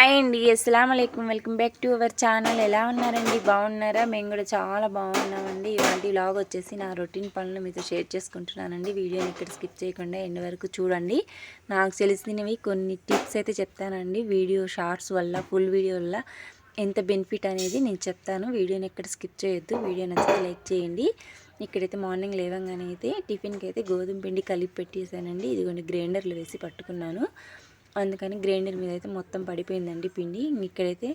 Hi అండి, అస్సలాము అలైకుం. Welcome back to our channel. ఎలా ఉన్నారండి? బాగున్నారా? మేము కూడా చాలా బాగున్నామండి. ఇవాళ వ్లాగ్ వచ్చేసి నా రొటీన్ పనులు మీతో షేర్ చేసుకుంటున్నానండి. వీడియోని ఇక్కడ స్కిప్ చేయకుండా ఎండ్ వరకు చూడండి. నాకు తెలిసినవి కొన్ని టిప్స్ అయితే చెప్తానండి. వీడియో షార్ట్స్ వల్ల, ఫుల్ వీడియో వల్ల ఎంత బెనిఫిట్ అనేది నేను చెప్తాను. వీడియోని ఎక్కడ స్కిప్ చేయొద్దు. వీడియో నచ్చితే లైక్ చేయండి. ఇక్కడైతే మార్నింగ్ లేవగానే అయితే టిఫిన్కి అయితే గోధుమ పిండి కలిపి పెట్టేసానండి. ఇదిగోండి గ్రైండర్లో వేసి పట్టుకున్నాను. అందుకని గ్రైండర్ మీద అయితే మొత్తం పడిపోయిందండి పిండి. ఇక్కడైతే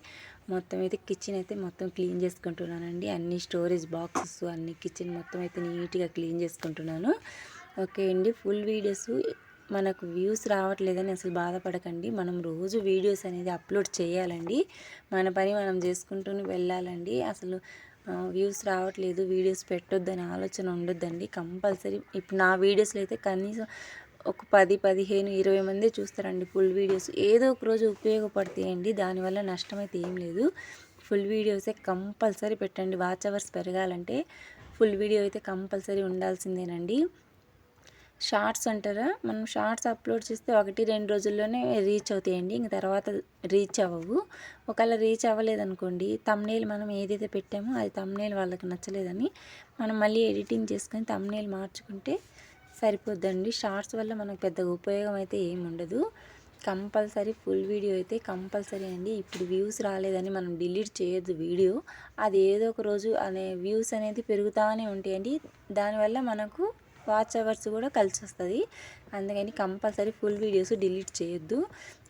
మొత్తం అయితే కిచెన్ అయితే మొత్తం క్లీన్ చేసుకుంటున్నానండి. అన్ని స్టోరేజ్ బాక్సెస్ అన్ని కిచెన్ మొత్తం అయితే నీట్గా క్లీన్ చేసుకుంటున్నాను. ఓకే అండి, ఫుల్ వీడియోస్ మనకు వ్యూస్ రావట్లేదని అసలు బాధపడకండి. మనం రోజు వీడియోస్ అనేది అప్లోడ్ చేయాలండి. మన పని మనం చేసుకుంటూనే వెళ్ళాలండి. అసలు వ్యూస్ రావట్లేదు, వీడియోస్ పెట్టొద్దని ఆలోచన ఉండొద్దండి. కంపల్సరీ ఇప్పుడు నా వీడియోస్లో అయితే కనీసం ఒక 10, 15, 20 మంది చూస్తారండి ఫుల్ వీడియోస్. ఏదో ఒక రోజు ఉపయోగపడతాయండి, దానివల్ల నష్టం అయితే ఏం లేదు. ఫుల్ వీడియోసే కంపల్సరీ పెట్టండి. వాచ్ అవర్స్ పెరగాలంటే ఫుల్ వీడియో అయితే కంపల్సరీ ఉండాల్సిందేనండి. షార్ట్స్ అంటారా, మనం షార్ట్స్ అప్లోడ్ చేస్తే 1-2 రోజుల్లోనే రీచ్ అవుతాయండి. ఇంక తర్వాత రీచ్ అవ్వవు. ఒకవేళ రీచ్ అవ్వలేదనుకోండి, థంబ్నెయిల్ మనం ఏదైతే పెట్టామో అది థంబ్నెయిల్ వాళ్ళకి నచ్చలేదని మనం మళ్ళీ ఎడిటింగ్ చేసుకొని థంబ్నెయిల్ మార్చుకుంటే సరిపోద్దండి. షార్ట్స్ వల్ల మనకు పెద్ద ఉపయోగం అయితే ఏమి ఉండదు. కంపల్సరీ ఫుల్ వీడియో అయితే కంపల్సరీ అండి. ఇప్పుడు వ్యూస్ రాలేదని మనం డిలీట్ చేయొద్దు వీడియో. అది ఏదో ఒక రోజు అనే వ్యూస్ అనేది పెరుగుతూనే ఉంటాయండి. దానివల్ల మనకు వాచ్ అవర్స్ కూడా కలిసి వస్తుంది. అందుకని కంపల్సరీ ఫుల్ వీడియోస్ డిలీట్ చేయొద్దు.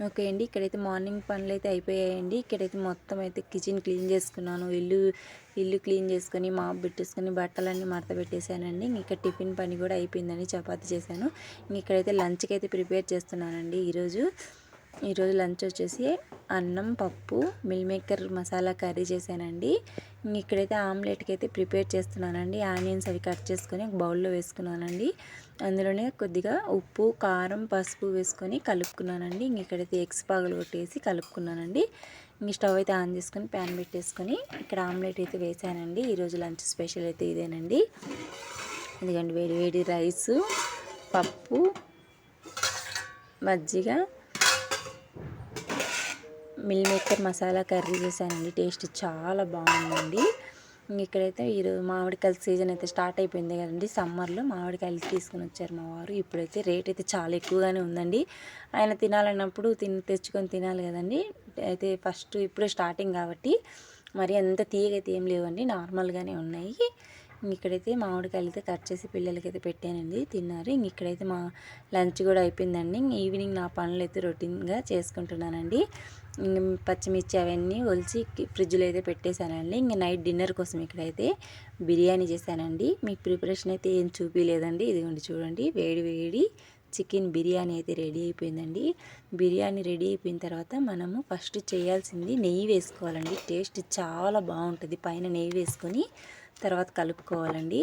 ఓకే అండి, ఇక్కడైతే మార్నింగ్ పనులు అయితే అయిపోయాయండి. ఇక్కడైతే మొత్తం అయితే కిచెన్ క్లీన్ చేసుకున్నాను. ఇల్లు క్లీన్ చేసుకొని మాప్ పెట్టేసుకొని బట్టలన్నీ మడత పెట్టేశానండి. ఇక్కడ టిఫిన్ పని కూడా అయిపోయిందండి. చపాతీ చేశాను. ఇక్కడైతే లంచ్కి అయితే ప్రిపేర్ చేస్తున్నానండి. ఈరోజు లంచ్ వచ్చేసి అన్నం, పప్పు, మిల్ మేకర్ మసాలా కర్రీ చేశానండి. ఇక్కడైతే ఆమ్లెట్కి అయితే ప్రిపేర్ చేస్తున్నానండి. ఆనియన్స్ అవి కట్ చేసుకొని ఒక బౌల్లో వేసుకున్నానండి. అందులోనే కొద్దిగా ఉప్పు, కారం, పసుపు వేసుకొని కలుపుకున్నానండి. ఇక్కడైతే ఎగ్స్ పగలగొట్టేసి కలుపుకున్నానండి. స్టవ్ అయితే ఆన్ చేసుకొని ప్యాన్ పెట్టేసుకొని ఇక్కడ ఆమ్లెట్ అయితే వేసానండి. ఈరోజు లంచ్ స్పెషల్ అయితే ఇదేనండి. ఎందుకంటే వేడి వేడి రైసు, పప్పు, మజ్జిగ, మిల్ మేకర్ మసాలా కర్రీ చేశానండి. టేస్ట్ చాలా బాగుందండి. ఇక్కడైతే ఈరోజు మామిడికాయల సీజన్ అయితే స్టార్ట్ అయిపోయింది కదండి. సమ్మర్లో మామిడికాయలు తీసుకుని వచ్చారు మా వారు. ఇప్పుడైతే రేట్ అయితే చాలా ఎక్కువగానే ఉందండి. ఆయన తినాలన్నప్పుడు తెచ్చుకొని తినాలి కదండి. అయితే ఫస్ట్ ఇప్పుడే స్టార్టింగ్ కాబట్టి మరి అంత తీయగైతే ఏం లేవండి, నార్మల్గానే ఉన్నాయి. ఇక్కడైతే మామిడికాయలు అయితే కట్ చేసి పిల్లలకైతే పెట్టానండి, తిన్నారు. ఇక్కడైతే మా లంచ్ కూడా అయిపోయిందండి. ఈవినింగ్ నా పనులు అయితే రొటీన్గా చేసుకుంటున్నానండి. పచ్చిమిర్చి అవన్నీ ఒలిచి ఫ్రిడ్జ్లో అయితే పెట్టేశానండి. నైట్ డిన్నర్ కోసం ఇక్కడైతే బిర్యానీ చేశానండి. మీకు ప్రిపరేషన్ అయితే ఏం చూపించలేదండి. ఇదిగోండి చూడండి, వేడి వేడి చికెన్ బిర్యానీ అయితే రెడీ అయిపోయిందండి. బిర్యానీ రెడీ అయిపోయిన తర్వాత మనము ఫస్ట్ చేయాల్సింది నెయ్యి వేసుకోవాలండి. టేస్ట్ చాలా బాగుంటుంది. పైన నెయ్యి వేసుకొని తర్వాత కలుపుకోవాలండి.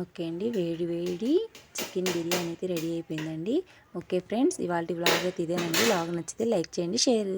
ఓకే అండి, వేడి వేడి చికెన్ బిర్యానీ అయితే రెడీ అయిపోయిందండి. ఓకే ఫ్రెండ్స్, ఇవాళ వ్లాగ్ అయితే ఇదేనండి. వ్లాగ్ నచ్చితే లైక్ చేయండి, షేర్